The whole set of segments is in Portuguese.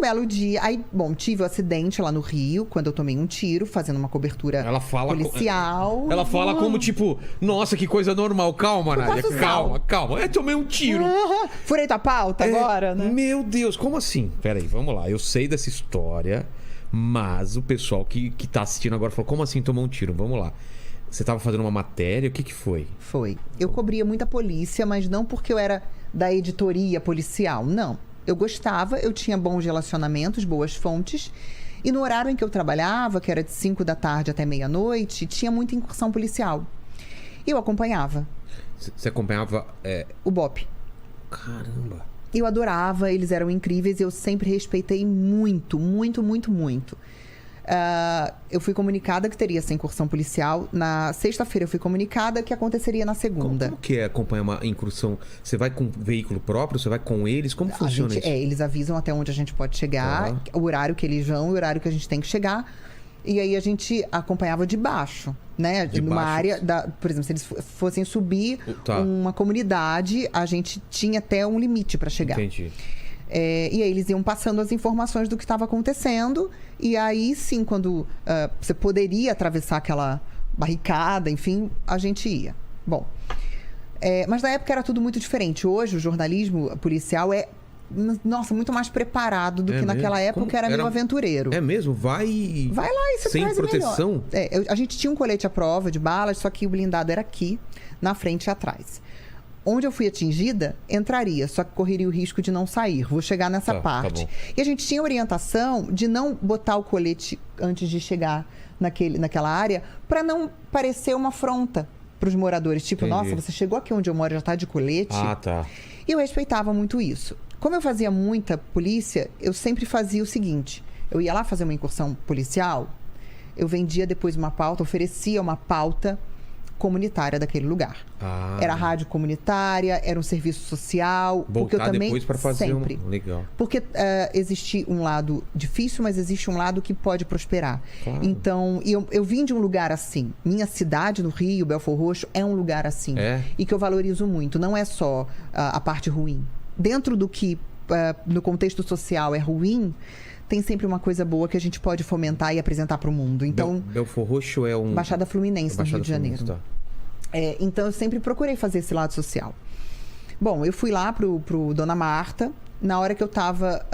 Um belo dia. Aí, bom, tive um acidente lá no Rio, quando eu tomei um tiro, fazendo uma cobertura policial. Ela fala como, tipo, nossa, que coisa normal. Calma, Nádia, calma. Tomei um tiro. Furei tua pauta agora, né? Meu Deus, como assim? Peraí, vamos lá. Eu sei dessa história, mas o pessoal que tá assistindo agora falou, como assim tomou um tiro? Vamos lá. Você tava fazendo uma matéria, o que foi? Foi. Eu cobria muita polícia, mas não porque eu era da editoria policial, não. Eu gostava, eu tinha bons relacionamentos, boas fontes. E no horário em que eu trabalhava, que era de 5 da tarde até meia-noite, tinha muita incursão policial. E eu acompanhava. Você acompanhava... O BOPE. Caramba. Eu adorava, eles eram incríveis. Eu sempre respeitei muito, muito, muito, muito. Eu fui comunicada que teria essa incursão policial. Na sexta-feira eu fui comunicada que aconteceria na segunda. Como que é acompanhar uma incursão? Você vai com veículo próprio? Você vai com eles? Como funciona isso? Eles avisam até onde a gente pode chegar, o horário que eles vão, o horário que a gente tem que chegar. E aí a gente acompanhava de baixo, né? Numa área, por exemplo, se eles fossem subir uma comunidade, a gente tinha até um limite para chegar. Entendi. E aí eles iam passando as informações do que estava acontecendo. E aí sim, quando você poderia atravessar aquela barricada, enfim, a gente ia. Bom, mas na época era tudo muito diferente. Hoje o jornalismo policial é, nossa, muito mais preparado do que naquela época. Era meio aventureiro. É mesmo? Vai lá e você sem faz proteção? A gente tinha um colete à prova de balas, só que o blindado era aqui, na frente e atrás. Onde eu fui atingida, entraria, só que correria o risco de não sair. Vou chegar nessa parte. E a gente tinha orientação de não botar o colete antes de chegar naquela área, para não parecer uma afronta para os moradores. Tipo, nossa, você chegou aqui onde eu moro, já está de colete. E eu respeitava muito isso. Como eu fazia muita polícia, eu sempre fazia o seguinte. Eu ia lá fazer uma incursão policial, eu vendia depois uma pauta, oferecia uma pauta comunitária daquele lugar. Era rádio comunitária, era um serviço social. Porque eu também depois para fazer sempre. Legal. Porque existe um lado difícil, mas existe um lado que pode prosperar. Claro. Então, eu vim de um lugar assim. Minha cidade no Rio, Belfor Roxo, é um lugar assim. E que eu valorizo muito. Não é só a parte ruim. Dentro do que no contexto social é ruim, tem sempre uma coisa boa que a gente pode fomentar e apresentar para o mundo. Então, Belfor Roxo é um... Baixada Fluminense, no Rio de Janeiro. Então, eu sempre procurei fazer esse lado social. Bom, eu fui lá pro Dona Marta. Na hora que eu tava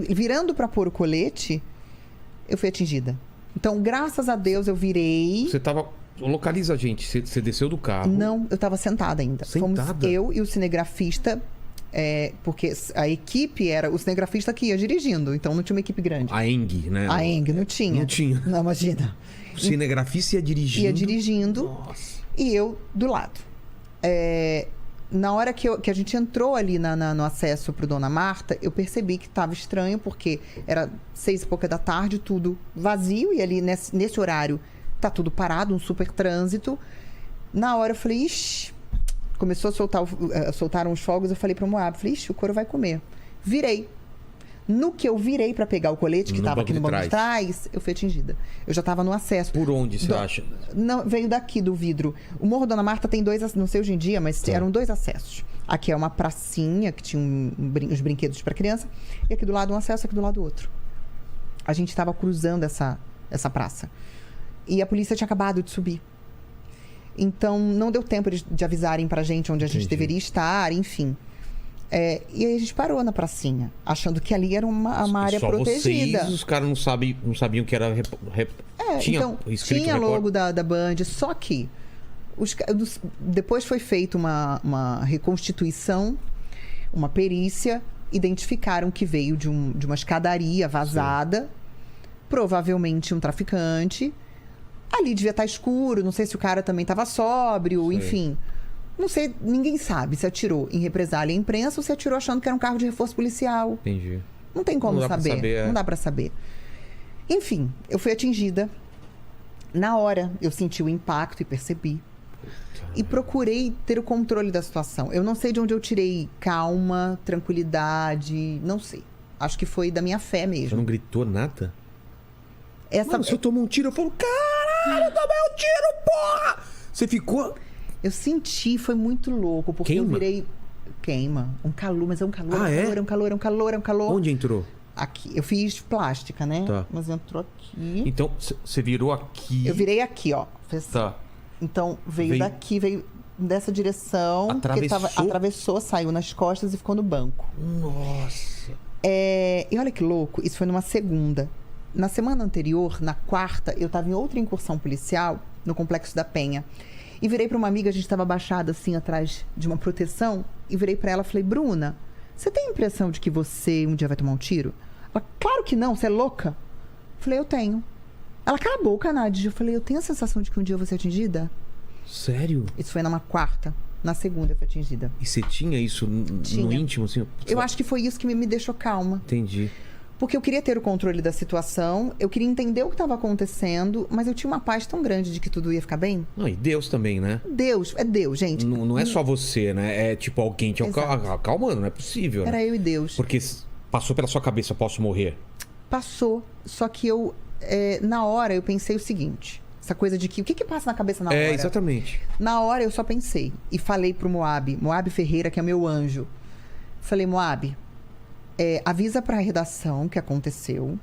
virando para pôr o colete, eu fui atingida. Então, graças a Deus, eu virei... Você tava... Localiza a gente. Você desceu do carro? Não, eu tava sentada ainda. Sentada? Fomos eu e o cinegrafista... porque a equipe era o cinegrafista que ia dirigindo, então não tinha uma equipe grande. A ENG, né? A ENG, não tinha. Não tinha. Não, imagina. O cinegrafista ia dirigindo? Ia dirigindo. Nossa. E eu do lado. Na hora que a gente entrou ali no acesso pro Dona Marta, eu percebi que estava estranho, porque era 6 e pouca da tarde, tudo vazio, e ali nesse horário tá tudo parado, um super trânsito. Na hora eu falei, ixi... Começou a soltaram os fogos, eu falei para o Moab, falei, ixi, o couro vai comer. Virei. No que eu virei para pegar o colete, que estava aqui no banco de trás, eu fui atingida. Eu já estava no acesso. Por onde você acha? Não, veio daqui do vidro. O Morro Dona Marta tem 2, não sei hoje em dia, mas eram 2 acessos. Aqui é uma pracinha que tinha os brinquedos para criança, e aqui do lado um acesso, aqui do lado outro. A gente estava cruzando essa praça. E a polícia tinha acabado de subir. Então, não deu tempo de avisarem pra gente onde a gente deveria estar, enfim. E aí a gente parou na pracinha, achando que ali era uma área protegida. Os caras não sabiam que era... Tinha logo da Band, só que depois foi feita uma reconstituição, uma perícia, identificaram que veio de uma escadaria vazada, provavelmente um traficante. Ali devia estar escuro, não sei se o cara também estava sóbrio, enfim. Não sei, ninguém sabe se atirou em represália à imprensa ou se atirou achando que era um carro de reforço policial. Entendi. Não tem como saber. Não dá pra saber. Enfim, eu fui atingida. Na hora, eu senti o impacto e percebi. E procurei ter o controle da situação. Eu não sei de onde eu tirei calma, tranquilidade, não sei. Acho que foi da minha fé mesmo. Você não gritou nada? Mano, se eu tomar um tiro, eu falo, caralho, eu tomei um tiro, porra! Você ficou... Eu senti, foi muito louco, porque eu virei... Queima. Um calor, mas é um calor, é um calor. Onde entrou? aqui. Eu fiz plástica, né? Tá. Mas entrou aqui. Então, você virou aqui. Eu virei aqui, ó. Fez assim. Tá. Então, veio daqui, veio dessa direção. Atravessou, saiu nas costas e ficou no banco. Nossa. E olha que louco, isso foi numa segunda. Na semana anterior, na quarta, eu tava em outra incursão policial, no Complexo da Penha. E virei pra uma amiga, a gente tava abaixada assim, atrás de uma proteção. E virei pra ela e falei, Bruna, você tem a impressão de que você um dia vai tomar um tiro? Ela, claro que não, você é louca. Eu falei, eu tenho. Ela, cala a boca, Nádia. Eu falei, eu tenho a sensação de que um dia eu vou ser atingida. Sério? Isso foi numa quarta. Na segunda eu fui atingida. E você tinha isso no íntimo, assim? Eu acho que foi isso que me deixou calma. Entendi. Porque eu queria ter o controle da situação, eu queria entender o que estava acontecendo, mas eu tinha uma paz tão grande de que tudo ia ficar bem. Não, e Deus também, né? Deus, é Deus, gente. Não é só você, né? É tipo alguém te acalmando, não é possível. Era né? eu e Deus. Porque passou pela sua cabeça, posso morrer? Passou, só que eu, na hora, eu pensei o seguinte... Essa coisa de que... O que passa na cabeça na hora? Exatamente. Na hora, eu só pensei. E falei pro Moab Ferreira, que é meu anjo. Falei, Moab, avisa pra redação que aconteceu.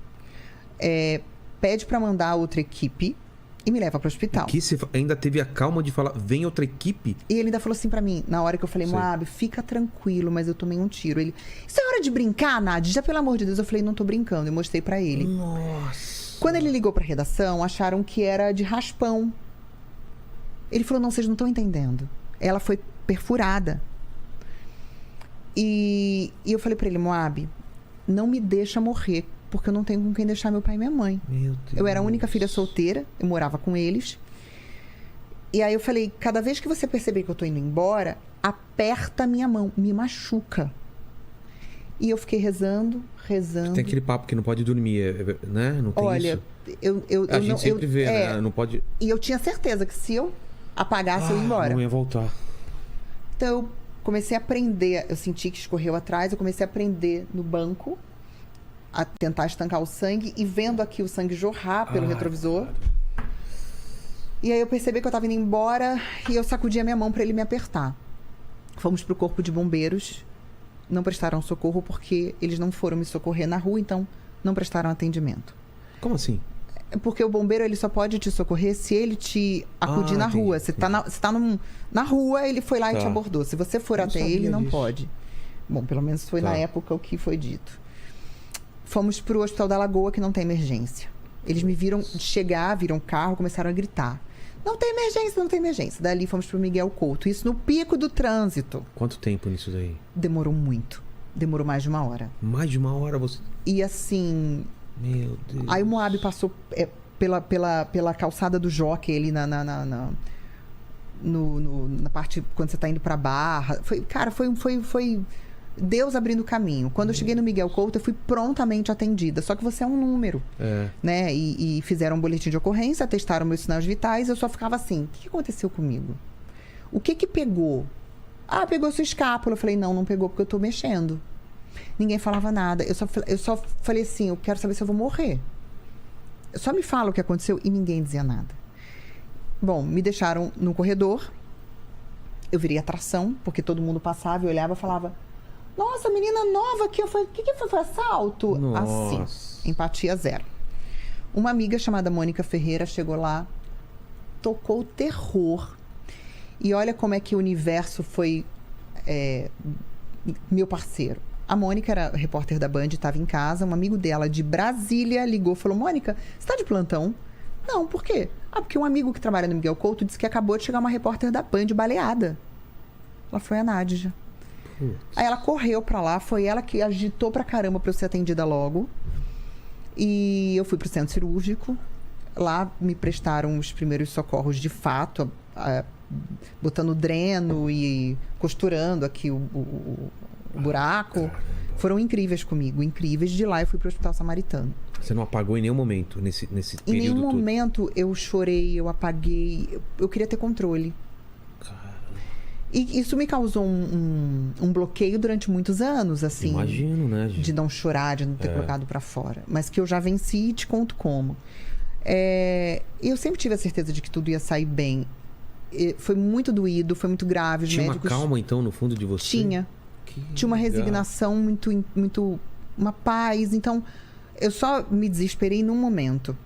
Pede pra mandar outra equipe e me leva pro hospital. Aqui você ainda teve a calma de falar, vem outra equipe? E ele ainda falou assim pra mim, na hora que eu falei, Moab, fica tranquilo, mas eu tomei um tiro. Ele, isso é hora de brincar, Nádia? Já pelo amor de Deus. Eu falei, não tô brincando. Eu mostrei pra ele. Nossa. Quando ele ligou pra redação, acharam que era de raspão. Ele falou, não, vocês não estão entendendo. Ela foi perfurada. E eu falei pra ele, Moab, não me deixa morrer, porque eu não tenho com quem deixar meu pai e minha mãe. Meu Deus. Eu era a única filha solteira, eu morava com eles. E aí eu falei, cada vez que você perceber que eu tô indo embora, aperta a minha mão, me machuca. E eu fiquei rezando. Tem aquele papo que não pode dormir, né? Não tem Olha, isso. A gente sempre vê, né? Não pode... E eu tinha certeza que se eu apagasse, eu ia embora. Não ia voltar. Então eu comecei a aprender, eu senti que escorreu atrás, eu comecei a prender no banco, a tentar estancar o sangue e vendo aqui o sangue jorrar pelo retrovisor. Cara. E aí eu percebi que eu tava indo embora e eu sacudi a minha mão pra ele me apertar. Fomos pro corpo de bombeiros. Não prestaram socorro porque eles não foram me socorrer na rua, então não prestaram atendimento. Como assim? Porque o bombeiro ele só pode te socorrer se ele te acudir na rua. Você tá na rua, ele foi lá e te abordou. Se você for até ele, não pode. Bom, pelo menos foi na época o que foi dito. Fomos pro Hospital da Lagoa, que não tem emergência. Eles me viram chegar, viram o carro, começaram a gritar. Não tem emergência, não tem emergência. Dali fomos pro Miguel Couto. Isso no pico do trânsito. Quanto tempo nisso daí? Demorou muito. Demorou mais de 1 hora. Mais de 1 hora você... E assim... Meu Deus. Aí o Moab passou pela calçada do Jockey ali na parte quando você tá indo pra Barra. Foi Deus abrindo o caminho. Quando eu cheguei no Miguel Couto, eu fui prontamente atendida. Só que você é um número. Né? E fizeram um boletim de ocorrência, testaram meus sinais vitais. Eu só ficava assim, o que aconteceu comigo? O que pegou? Pegou sua escápula. Eu falei, não pegou porque eu tô mexendo. Ninguém falava nada. Eu só falei assim, eu quero saber se eu vou morrer. Só me fala o que aconteceu e ninguém dizia nada. Bom, me deixaram no corredor. Eu virei atração, porque todo mundo passava e olhava e falava... Nossa, menina nova aqui. Eu falei, o que foi? Foi assalto? Nossa. Assim, empatia zero. Uma amiga chamada Mônica Ferreira chegou lá, tocou o terror. E olha como é que o universo foi meu parceiro. A Mônica era repórter da Band, estava em casa. Um amigo dela de Brasília ligou e falou, Mônica, você está de plantão? Não, por quê? Porque um amigo que trabalha no Miguel Couto disse que acabou de chegar uma repórter da Band baleada. Ela foi a Nádia. Aí ela correu pra lá, foi ela que agitou pra caramba pra eu ser atendida logo. E eu fui pro centro cirúrgico. Lá me prestaram os primeiros socorros de fato, botando dreno e costurando aqui o buraco. Caramba. Foram incríveis comigo, incríveis. De lá eu fui pro Hospital Samaritano. Você não apagou em nenhum momento nesse período? Em nenhum momento eu chorei, eu apaguei. Eu queria ter controle. E isso me causou um bloqueio durante muitos anos, assim. Imagino, né, gente? De não chorar, de não ter colocado pra fora. Mas que eu já venci e te conto como. Eu sempre tive a certeza de que tudo ia sair bem. Foi muito doído, foi muito grave. Tinha médicos... uma calma, então, no fundo de você? Tinha. Tinha uma resignação muito uma paz. Então, eu só me desesperei num momento.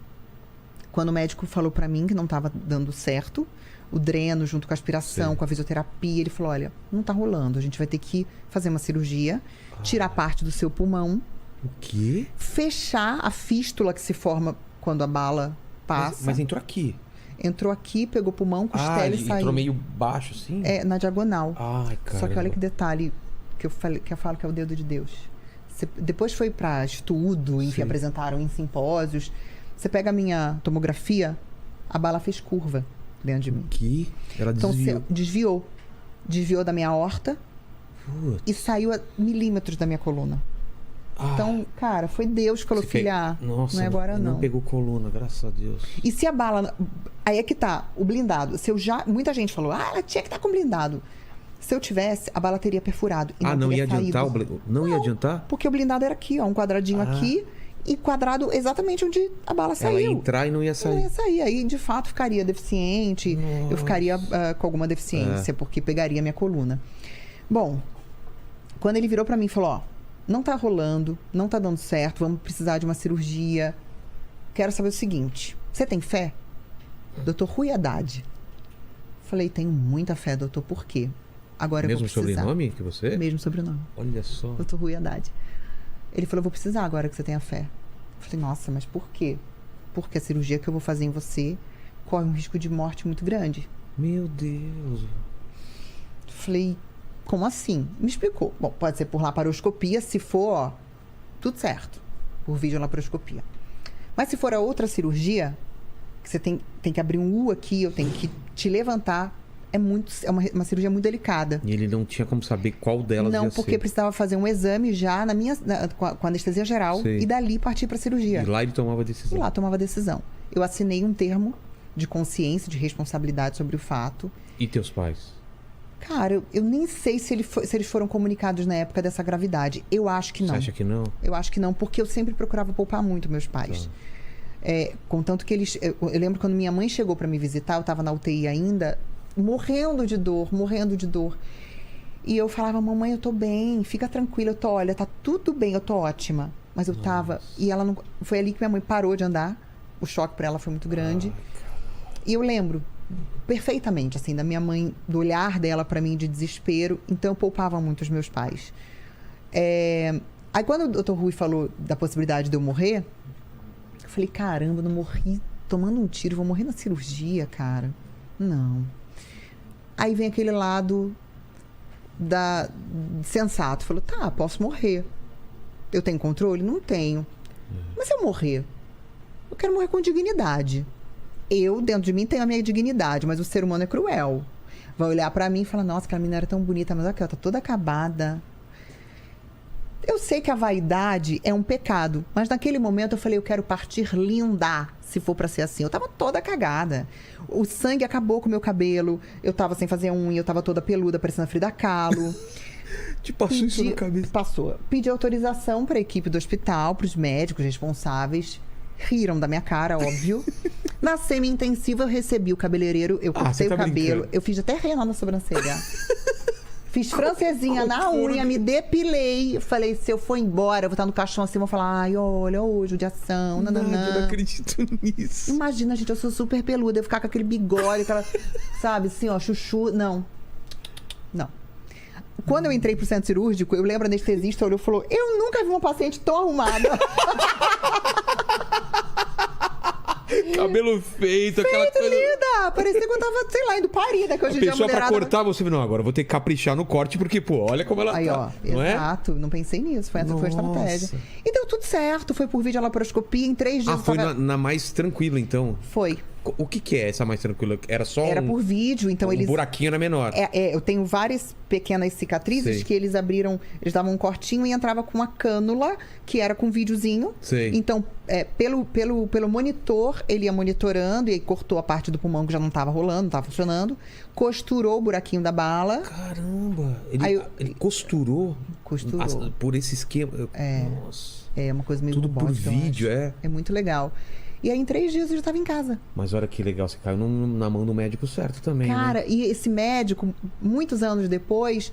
Quando o médico falou pra mim que não tava dando certo, o dreno junto com a aspiração, com a fisioterapia, ele falou, olha, não tá rolando, a gente vai ter que fazer uma cirurgia, tirar parte do seu pulmão. O quê? Fechar a fístula que se forma quando a bala passa. Mas entrou aqui. Entrou aqui, pegou pulmão, costela e saiu. Entrou meio baixo, assim? Na diagonal. Ai, cara. Só que olha que detalhe que eu falo que é o dedo de Deus. Depois foi pra estudo, enfim, apresentaram em simpósios. Você pega a minha tomografia, a bala fez curva dentro de mim. Que? Ela desviou. Então, desviou. Desviou da minha aorta e saiu a milímetros da minha coluna. Então, cara, foi Deus que falou, filha, nossa, não é agora não. Não pegou coluna, graças a Deus. E se a bala... Aí é que tá, o blindado. Se eu já... Muita gente falou, ela tinha que estar com blindado. Se eu tivesse, a bala teria perfurado. E não ia adiantar? Não ia adiantar? Porque o blindado era aqui, ó, um quadradinho aqui e quadrado exatamente onde a bala saiu. Ela ia entrar e não ia sair. Não ia sair. Aí, de fato, ficaria deficiente. Nossa. Eu ficaria com alguma deficiência, porque pegaria minha coluna. Bom, quando ele virou pra mim e falou, ó, não tá rolando, não tá dando certo, vamos precisar de uma cirurgia. Quero saber o seguinte, você tem fé? Dr. Rui Haddad. Falei, tenho muita fé, doutor, por quê? Agora mesmo eu vou precisar. Sobrenome que você? Mesmo sobrenome. Olha só. Dr. Rui Haddad. Ele falou, vou precisar agora que você tenha fé. Eu falei, nossa, mas por quê? Porque a cirurgia que eu vou fazer em você corre um risco de morte muito grande. Meu Deus. Falei, como assim? Me explicou. Bom, pode ser por laparoscopia, se for, ó, tudo certo. Por videolaparoscopia. Mas se for a outra cirurgia, que você tem que abrir um U aqui, eu tenho que te levantar, é uma cirurgia muito delicada. E ele não tinha como saber qual delas ia ser? Não, porque precisava fazer um exame já com anestesia geral e dali partir para a cirurgia. E lá ele tomava a decisão? E lá tomava a decisão. Eu assinei um termo de consciência, de responsabilidade sobre o fato. E teus pais? Cara, eu nem sei se eles foram comunicados na época dessa gravidade. Eu acho que não. Você acha que não? Eu acho que não, porque eu sempre procurava poupar muito meus pais. Contanto que eles... Eu lembro quando minha mãe chegou para me visitar, eu estava na UTI ainda, morrendo de dor. E eu falava, mamãe, eu tô bem, fica tranquila, olha, tá tudo bem, eu tô ótima. Mas eu tava... E ela não... Foi ali que minha mãe parou de andar. O choque para ela foi muito grande. E eu lembro perfeitamente, assim, da minha mãe, do olhar dela para mim de desespero. Então eu poupava muito os meus pais. Aí quando o Dr. Rui falou da possibilidade de eu morrer, eu falei, caramba, eu não morri tomando um tiro, vou morrer na cirurgia, cara. Não. Aí vem aquele lado sensato. Falou, tá, posso morrer. Eu tenho controle? Não tenho. Mas se eu morrer, eu quero morrer com dignidade. Eu, dentro de mim, tenho a minha dignidade, mas o ser humano é cruel. Vai olhar pra mim e falar, nossa, aquela menina era tão bonita, mas aqui, ela tá toda acabada. Eu sei que a vaidade é um pecado, mas naquele momento eu falei, eu quero partir linda, se for pra ser assim. Eu tava toda cagada. O sangue acabou com o meu cabelo, eu tava sem fazer unha, eu tava toda peluda, parecendo a Frida Kahlo. Te passou isso na cabeça? Passou. Pedi autorização pra equipe do hospital, pros médicos responsáveis. Riram da minha cara, óbvio. Na semi-intensiva eu recebi o cabeleireiro, eu cortei o cabelo, brincando. Eu fiz até rena na sobrancelha. Fiz francesinha na unha, me depilei. Falei, se eu for embora, eu vou estar no caixão assim, vou falar, ai, olha, judiação, Eu não acredito nisso. Imagina, gente, eu sou super peluda, eu ficar com aquele bigode, aquela, sabe, assim, ó, chuchu. Não. Quando eu entrei pro centro cirúrgico, eu lembro, a anestesista olhou e falou, eu nunca vi uma paciente tão arrumada. Cabelo feito, aquela coisa... linda! Parecia que eu tava, sei lá, indo parida, que hoje em dia a pessoa mulherada... pra cortar, você não, agora eu vou ter que caprichar no corte, porque, pô, olha como ela aí, tá. Aí, ó, não exato, não pensei nisso, foi essa foi a estratégia. E deu tudo certo, foi por videolaparoscopia, em 3 dias... foi na mais tranquila, então? Foi. O que é essa mais tranquila? Era só Era por vídeo, então eles... buraquinho era menor. Eu tenho várias pequenas cicatrizes que eles abriram, eles davam um cortinho e entrava com uma cânula, que era com videozinho. Sei. Então, pelo monitor, ele ia monitorando e aí cortou a parte do pulmão que já não estava rolando, não estava funcionando. Costurou o buraquinho da bala. Caramba! Ele costurou? Costurou. Por esse esquema? Nossa. É uma coisa meio tudo por vídeo, É muito legal. E aí, em 3 dias, eu já estava em casa. Mas olha que legal, você caiu na mão do médico certo também, cara, né? E esse médico, muitos anos depois,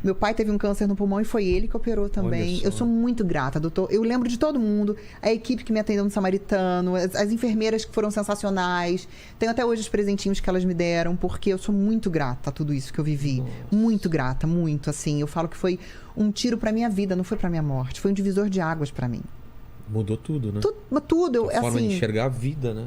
Meu pai teve um câncer no pulmão e foi ele que operou também. Eu sou muito grata, doutor. Eu lembro de todo mundo, a equipe que me atendeu no Samaritano, as enfermeiras que foram sensacionais. Tenho até hoje os presentinhos que elas me deram, porque eu sou muito grata a tudo isso que eu vivi. Nossa. Muito grata, muito, assim. Eu falo que foi um tiro pra minha vida, não foi pra minha morte. Foi um divisor de águas pra mim. Mudou tudo, né? Tudo. A forma de enxergar a vida, né?